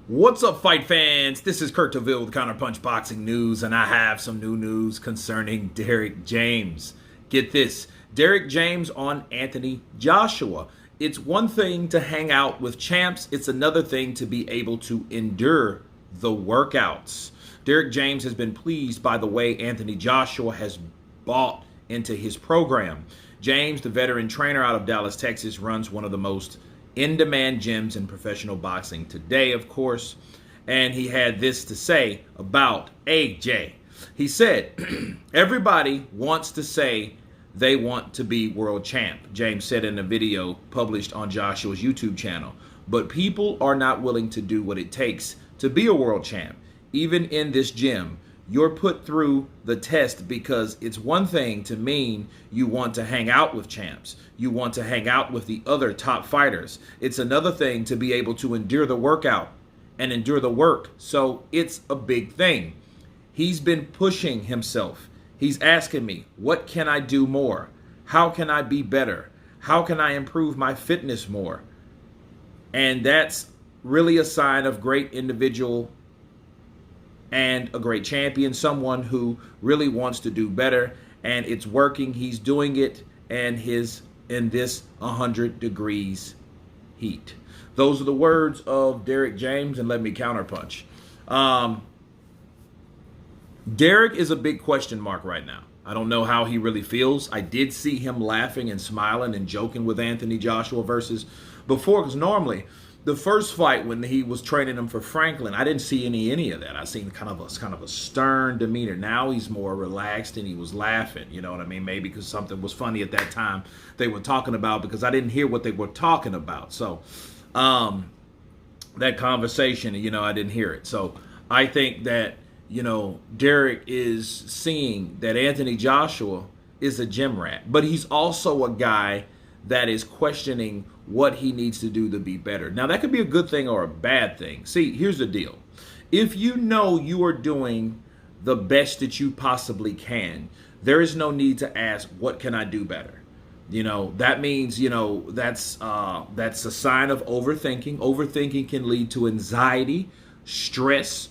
What's up, fight fans? This is Kurt DeVille with Counterpunch Boxing News, and I have some new news concerning Derrick James. Get this, Derrick James on Anthony Joshua. It's one thing to hang out with champs. It's another thing to be able to endure the workouts. Derrick James has been pleased by the way Anthony Joshua has bought into his program. James, the veteran trainer out of Dallas, Texas, runs one of the most in-demand gyms in professional boxing today, of course. And he had this to say about AJ. He said, everybody wants to say they want to be world champ, James said in a video published on Joshua's YouTube channel. But people are not willing to do what it takes to be a world champ. Even in this gym, you're put through the test, because it's one thing to mean you want to hang out with champs. You want to hang out with the other top fighters. It's another thing to be able to endure the workout and endure the work. So it's a big thing. He's been pushing himself. He's asking me, what can I do more? How can I be better? How can I improve my fitness more? And that's really a sign of great individual and a great champion, someone who really wants to do better, and it's working. He's doing it, and in this 100 degrees heat. Those are the words of Derrick James, and let me counterpunch. Derrick is a big question mark right now. I don't know how he really feels. I did see him laughing and smiling and joking with Anthony Joshua versus before, because normally the first fight when he was training him for Franklin, I didn't see any of that. I seen kind of a stern demeanor. Now he's more relaxed and he was laughing. You know what I mean? Maybe because something was funny at that time they were talking about, because I didn't hear what they were talking about. So that conversation, I didn't hear it. So I think that, Derrick is seeing that Anthony Joshua is a gym rat, but he's also a guy that is questioning what he needs to do to be better. Now, that could be a good thing or a bad thing. See, here's the deal. If you know you are doing the best that you possibly can, there is no need to ask, what can I do better? That means, that's a sign of overthinking. Overthinking can lead to anxiety, stress,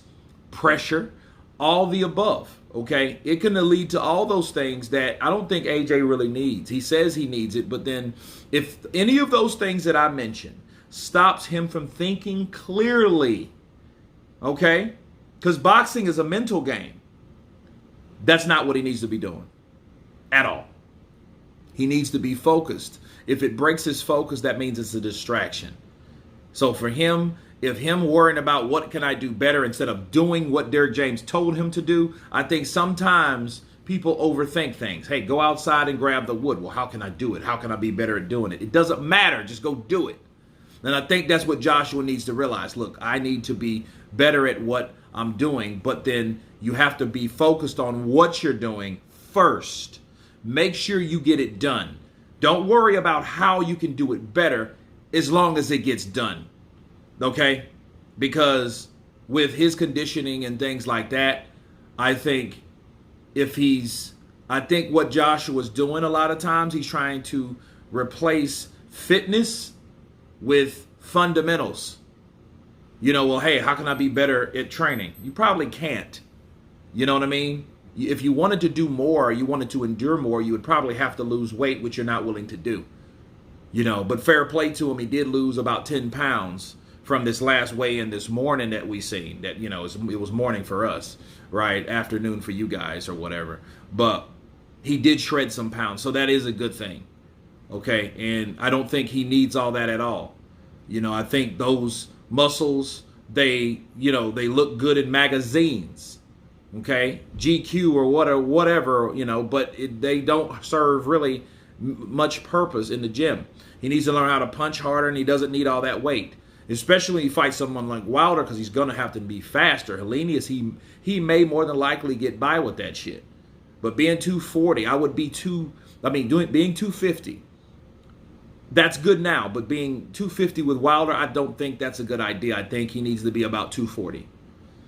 pressure, all the above. Okay, it can lead to all those things that I don't think AJ really needs. He says he needs it, but then if any of those things that I mentioned stops him from thinking clearly, okay, because boxing is a mental game, that's not what he needs to be doing at all. He needs to be focused. If it breaks his focus, that means it's a distraction. So for him, if him worrying about what can I do better instead of doing what Derrick James told him to do, I think sometimes people overthink things. Hey, go outside and grab the wood. Well, how can I do it? How can I be better at doing it? It doesn't matter. Just go do it. And I think that's what Joshua needs to realize. Look, I need to be better at what I'm doing, but then you have to be focused on what you're doing first. Make sure you get it done. Don't worry about how you can do it better as long as it gets done. Okay, because with his conditioning and things like that, I think what Joshua's doing a lot of times, he's trying to replace fitness with fundamentals. Well, hey, how can I be better at training? You probably can't. You know what I mean? If you wanted to do more, you wanted to endure more, you would probably have to lose weight, which you're not willing to do. But fair play to him, he did lose about 10 pounds from this last weigh-in this morning that we seen. That, it was morning for us, right? Afternoon for you guys or whatever. But he did shred some pounds, so that is a good thing, okay? And I don't think he needs all that at all. I think those muscles, they look good in magazines, okay? GQ or whatever, but they don't serve really much purpose in the gym. He needs to learn how to punch harder, and he doesn't need all that weight. Especially when he fights someone like Wilder, because he's going to have to be faster. Helenius, he may more than likely get by with that shit. But being 240, I would be being 250, that's good now. But being 250 with Wilder, I don't think that's a good idea. I think he needs to be about 240.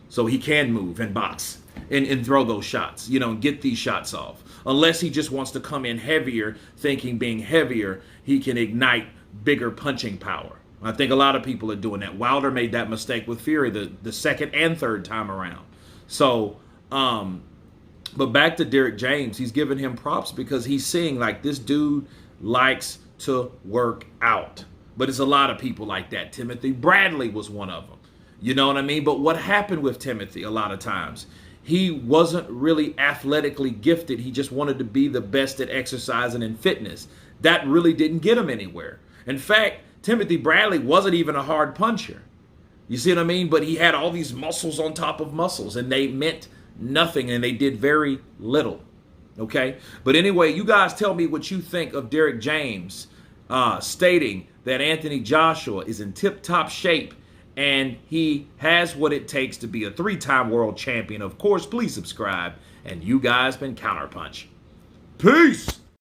So he can move and box and throw those shots, and get these shots off. Unless he just wants to come in heavier, thinking being heavier, he can ignite bigger punching power. I think a lot of people are doing that. Wilder made that mistake with Fury the second and third time around. So, but back to Derrick James, he's giving him props because he's seeing like this dude likes to work out. But it's a lot of people like that. Timothy Bradley was one of them. You know what I mean? But what happened with Timothy a lot of times? He wasn't really athletically gifted. He just wanted to be the best at exercising and fitness. That really didn't get him anywhere. In fact, Timothy Bradley wasn't even a hard puncher. You see what I mean? But he had all these muscles on top of muscles, and they meant nothing, and they did very little. Okay? But anyway, you guys tell me what you think of Derrick James stating that Anthony Joshua is in tip-top shape and he has what it takes to be a 3-time world champion. Of course, please subscribe. And you guys been Counterpunch. Peace!